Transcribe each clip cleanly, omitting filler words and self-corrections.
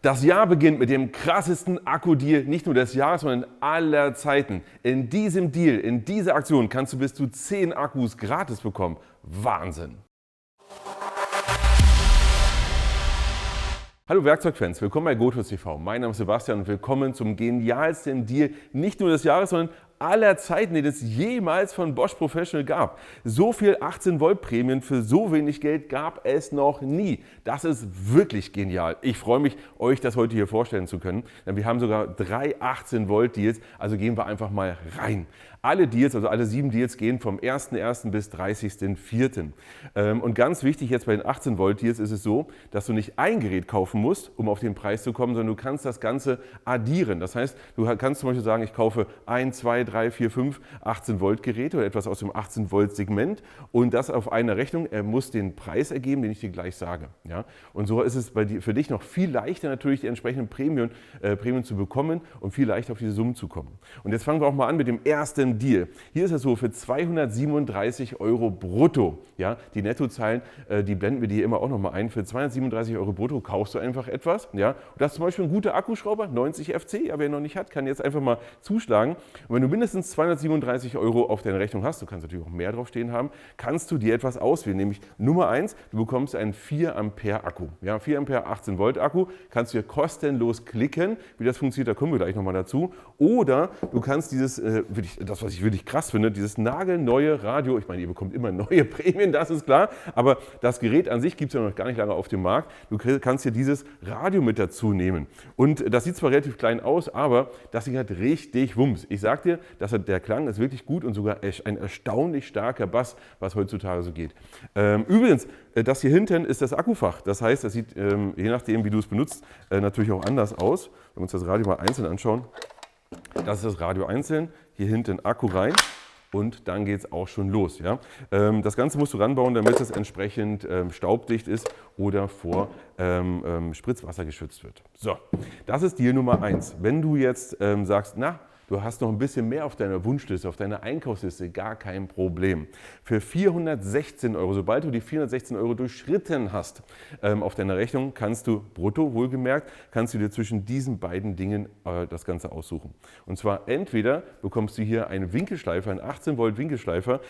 Das Jahr beginnt mit dem krassesten Akku-Deal, nicht nur des Jahres, sondern aller Zeiten. In diesem Deal, in dieser Aktion kannst du bis zu 10 Akkus gratis bekommen. Wahnsinn! Hallo Werkzeugfans, willkommen bei Gotos TV. Mein Name ist Sebastian und willkommen zum genialsten Deal, nicht nur des Jahres, sondern aller Zeiten, den es jemals von Bosch Professional gab. So viel 18 Volt Prämien für so wenig Geld gab es noch nie. Das ist wirklich genial. Ich freue mich, euch das heute hier vorstellen zu können. Denn wir haben sogar 3 18 Volt Deals, also gehen wir einfach mal rein. Alle Deals, also alle 7 Deals gehen vom 1.1. bis 30.04. Und ganz wichtig jetzt bei den 18 Volt Deals ist es so, dass du nicht ein Gerät kaufen musst, um auf den Preis zu kommen, sondern du kannst das Ganze addieren. Das heißt, du kannst zum Beispiel sagen, ich kaufe 1, 2, 3, 4, 5 18 Volt Geräte oder etwas aus dem 18 Volt Segment und das auf einer Rechnung. Er muss den Preis ergeben, den ich dir gleich sage. Ja? Und so ist es für dich noch viel leichter natürlich die entsprechenden Prämien zu bekommen und viel leichter auf diese Summen zu kommen. Und jetzt fangen wir auch mal an mit dem ersten Deal. Hier ist es so, für 237 € brutto, ja, die Nettozahlen, die blenden wir dir immer auch nochmal ein, für 237 € brutto kaufst du einfach etwas, ja, und das ist zum Beispiel ein guter Akkuschrauber, 90 FC, ja, wer ihn noch nicht hat, kann jetzt einfach mal zuschlagen und wenn du mindestens 237 € auf deine Rechnung hast, du kannst natürlich auch mehr draufstehen haben, kannst du dir etwas auswählen, nämlich Nummer 1, du bekommst einen 4 Ampere Akku, ja, 4 Ampere 18 Volt Akku, kannst du dir kostenlos klicken, wie das funktioniert, da kommen wir gleich nochmal dazu, oder du kannst dieses, das was ich wirklich krass finde, dieses nagelneue Radio, ich meine, ihr bekommt immer neue Prämien, das ist klar, aber das Gerät an sich gibt es ja noch gar nicht lange auf dem Markt. Du kannst hier dieses Radio mit dazu nehmen. Und das sieht zwar relativ klein aus, aber das Ding hat richtig Wumms. Ich sag dir, der Klang ist wirklich gut und sogar ein erstaunlich starker Bass, was heutzutage so geht. Übrigens, das hier hinten ist das Akkufach. Das heißt, das sieht, je nachdem, wie du es benutzt, natürlich auch anders aus. Wenn wir uns das Radio mal einzeln anschauen, das ist das Radio einzeln. Hier hinten Akku rein und dann geht es auch schon los. Ja? Das Ganze musst du ranbauen, damit es entsprechend staubdicht ist oder vor Spritzwasser geschützt wird. So, das ist Deal Nummer 1. Wenn du jetzt sagst, na, du hast noch ein bisschen mehr auf deiner Wunschliste, auf deiner Einkaufsliste, gar kein Problem. Für 416 €, sobald du die 416 € durchschritten hast auf deiner Rechnung, kannst du, brutto wohlgemerkt, kannst du dir zwischen diesen beiden Dingen das Ganze aussuchen. Und zwar entweder bekommst du hier einen Winkelschleifer, einen 18 Volt Winkelschleifer,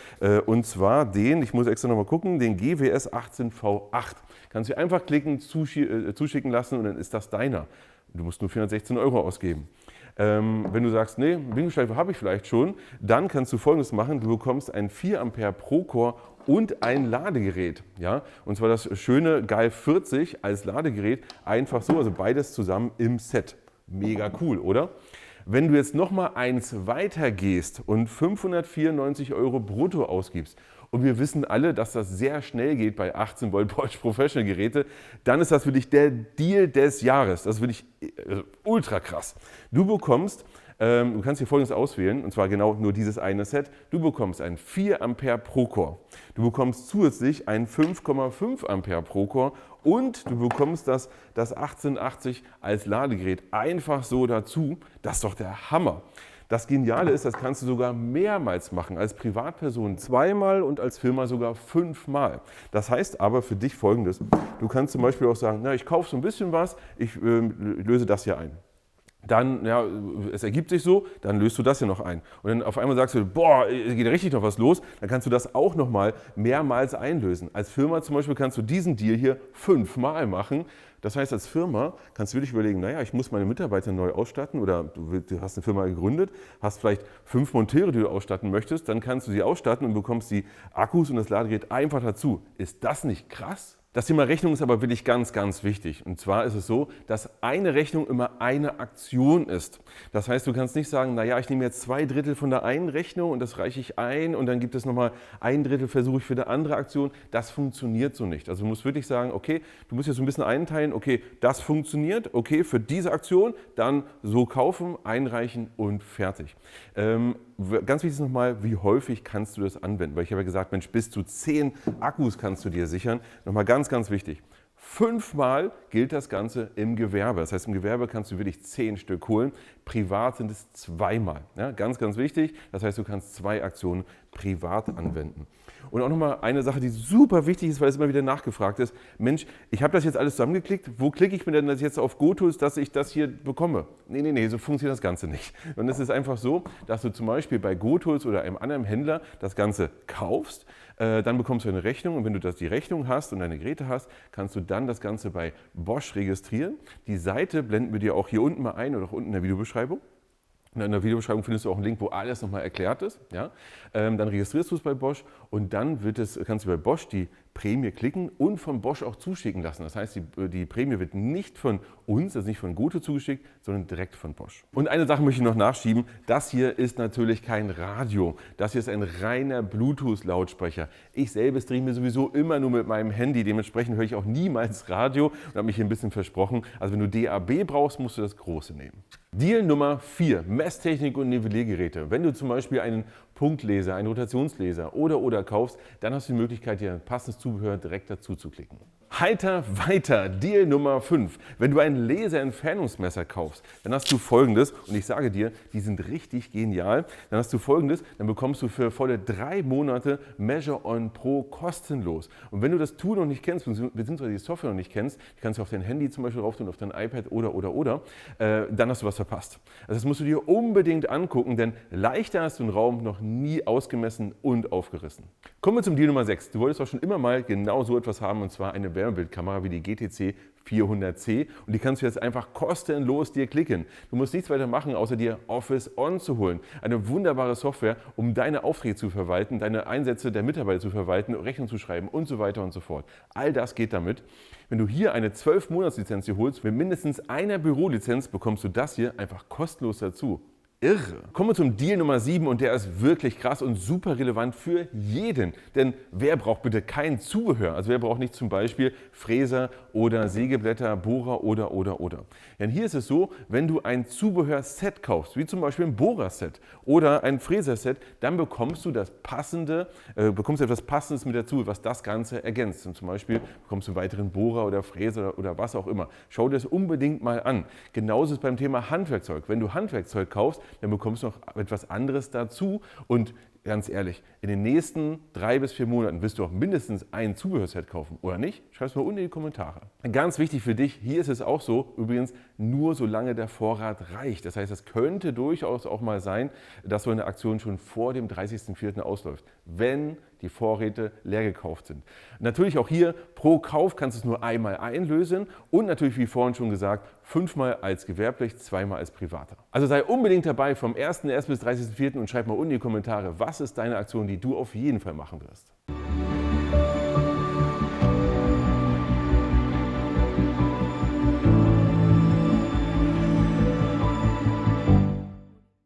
und zwar den, ich muss extra nochmal gucken, den GWS 18V8. Kannst du einfach klicken, zuschicken lassen und dann ist das deiner. Du musst nur 416 € ausgeben. Wenn du sagst, nee, Winkelschleife habe ich vielleicht schon, dann kannst du Folgendes machen. Du bekommst ein 4 Ampere Procore und ein Ladegerät. Ja? Und zwar das schöne Geil 40 als Ladegerät, einfach so, also beides zusammen im Set. Mega cool, oder? Wenn du jetzt nochmal eins weiter gehst und 594 € brutto ausgibst, und wir wissen alle, dass das sehr schnell geht bei 18 Volt Bosch Professional Geräte, dann ist das für dich der Deal des Jahres. Das ist wirklich ultra krass. Du kannst hier Folgendes auswählen, und zwar genau nur dieses eine Set. Du bekommst ein 4 Ampere Procore. Du bekommst zusätzlich ein 5,5 Ampere Procore und du bekommst das 1880 als Ladegerät einfach so dazu. Das ist doch der Hammer. Das Geniale ist, das kannst du sogar mehrmals machen, als Privatperson zweimal und als Firma sogar 5-mal. Das heißt aber für dich Folgendes, du kannst zum Beispiel auch sagen, na, ich kaufe so ein bisschen was, ich löse das hier ein. Dann, ja, es ergibt sich so, dann löst du das hier noch ein. Und dann auf einmal sagst du, boah, geht richtig noch was los, dann kannst du das auch nochmal mehrmals einlösen. Als Firma zum Beispiel kannst du diesen Deal hier 5-mal machen. Das heißt, als Firma kannst du wirklich überlegen, naja, ich muss meine Mitarbeiter neu ausstatten oder du hast eine Firma gegründet, hast vielleicht 5 Monteure, die du ausstatten möchtest, dann kannst du sie ausstatten und bekommst die Akkus und das Ladegerät einfach dazu. Ist das nicht krass? Das Thema Rechnung ist aber wirklich ganz, ganz wichtig. Und zwar ist es so, dass eine Rechnung immer eine Aktion ist. Das heißt, du kannst nicht sagen, naja, ich nehme jetzt 2/3 von der einen Rechnung und das reiche ich ein und dann gibt es nochmal 1/3 versuche ich für eine andere Aktion. Das funktioniert so nicht. Also du musst wirklich sagen, okay, du musst jetzt so ein bisschen einteilen, okay, das funktioniert, okay, für diese Aktion, dann so kaufen, einreichen und fertig. Ganz wichtig ist nochmal, wie häufig kannst du das anwenden? Weil ich habe ja gesagt, Mensch, bis zu 10 Akkus kannst du dir sichern. Nochmal ganz, ganz wichtig. 5-mal gilt das Ganze im Gewerbe. Das heißt, im Gewerbe kannst du wirklich 10 Stück holen. Privat sind es 2-mal. Ja, ganz, ganz wichtig. Das heißt, du kannst 2 Aktionen privat anwenden. Und auch nochmal eine Sache, die super wichtig ist, weil es immer wieder nachgefragt ist. Mensch, ich habe das jetzt alles zusammengeklickt, wo klicke ich mir denn das jetzt auf GoTools, dass ich das hier bekomme? Nee, so funktioniert das Ganze nicht. Und es ist einfach so, dass du zum Beispiel bei GoTools oder einem anderen Händler das Ganze kaufst, dann bekommst du eine Rechnung und wenn du die Rechnung hast und deine Geräte hast, kannst du dann das Ganze bei Bosch registrieren. Die Seite blenden wir dir auch hier unten mal ein oder auch unten in der Videobeschreibung. Und in der Videobeschreibung findest du auch einen Link, wo alles nochmal erklärt ist. Ja? Dann registrierst du es bei Bosch und dann kannst du bei Bosch die Prämie klicken und von Bosch auch zuschicken lassen. Das heißt, die Prämie wird nicht von uns, also nicht von Goto zugeschickt, sondern direkt von Bosch. Und eine Sache möchte ich noch nachschieben. Das hier ist natürlich kein Radio. Das hier ist ein reiner Bluetooth-Lautsprecher. Ich selber streame sowieso immer nur mit meinem Handy. Dementsprechend höre ich auch niemals Radio und habe mich hier ein bisschen versprochen. Also wenn du DAB brauchst, musst du das große nehmen. Deal Nummer 4, Messtechnik und Nivelliergeräte. Wenn du zum Beispiel einen Punktleser, einen Rotationsleser oder kaufst, dann hast du die Möglichkeit, dir ein passendes Zubehör direkt dazu zu klicken. Heiter weiter, Deal Nummer 5. Wenn du ein Laserentfernungsmesser kaufst, dann hast du Folgendes, und ich sage dir, die sind richtig genial, dann hast du Folgendes, dann bekommst du für volle 3 Monate Measure On Pro kostenlos. Und wenn du das Tool noch nicht kennst, beziehungsweise die Software noch nicht kennst, die kannst du auf dein Handy zum Beispiel drauf tun, auf dein iPad oder, dann hast du was verpasst. Also das musst du dir unbedingt angucken, denn leichter hast du einen Raum noch nie ausgemessen und aufgerissen. Kommen wir zum Deal Nummer 6. Du wolltest auch schon immer mal genau so etwas haben, und zwar eine Wärmebildkamera wie die GTC 400C und die kannst du jetzt einfach kostenlos dir klicken. Du musst nichts weiter machen, außer dir Office On zu holen. Eine wunderbare Software, um deine Aufträge zu verwalten, deine Einsätze der Mitarbeiter zu verwalten, Rechnungen zu schreiben und so weiter und so fort. All das geht damit. Wenn du hier eine 12-Monats-Lizenz hier holst, mit mindestens einer Bürolizenz bekommst du das hier einfach kostenlos dazu. Irre. Kommen wir zum Deal Nummer 7 und der ist wirklich krass und super relevant für jeden. Denn wer braucht bitte kein Zubehör? Also wer braucht nicht zum Beispiel Fräser oder Sägeblätter, Bohrer oder. Denn hier ist es so, wenn du ein Zubehörset kaufst, wie zum Beispiel ein Bohrerset oder ein Fräserset, dann bekommst du etwas Passendes mit dazu, was das Ganze ergänzt. Und zum Beispiel bekommst du einen weiteren Bohrer oder Fräser oder was auch immer. Schau dir das unbedingt mal an. Genauso ist es beim Thema Handwerkzeug. Wenn du Handwerkzeug kaufst, dann bekommst du noch etwas anderes dazu und ganz ehrlich, in den nächsten 3 bis 4 Monaten wirst du auch mindestens ein Zubehörset kaufen, oder nicht? Schreib es mal unten in die Kommentare. Ganz wichtig für dich, hier ist es auch so, übrigens nur solange der Vorrat reicht. Das heißt, es könnte durchaus auch mal sein, dass so eine Aktion schon vor dem 30.04. ausläuft, wenn die Vorräte leer gekauft sind. Natürlich auch hier, pro Kauf kannst du es nur einmal einlösen und natürlich, wie vorhin schon gesagt, 5-mal als gewerblich, 2-mal als Privater. Also sei unbedingt dabei vom 1.1. bis 30.04. und schreib mal unten in die Kommentare, was ist deine Aktion, die du auf jeden Fall machen wirst.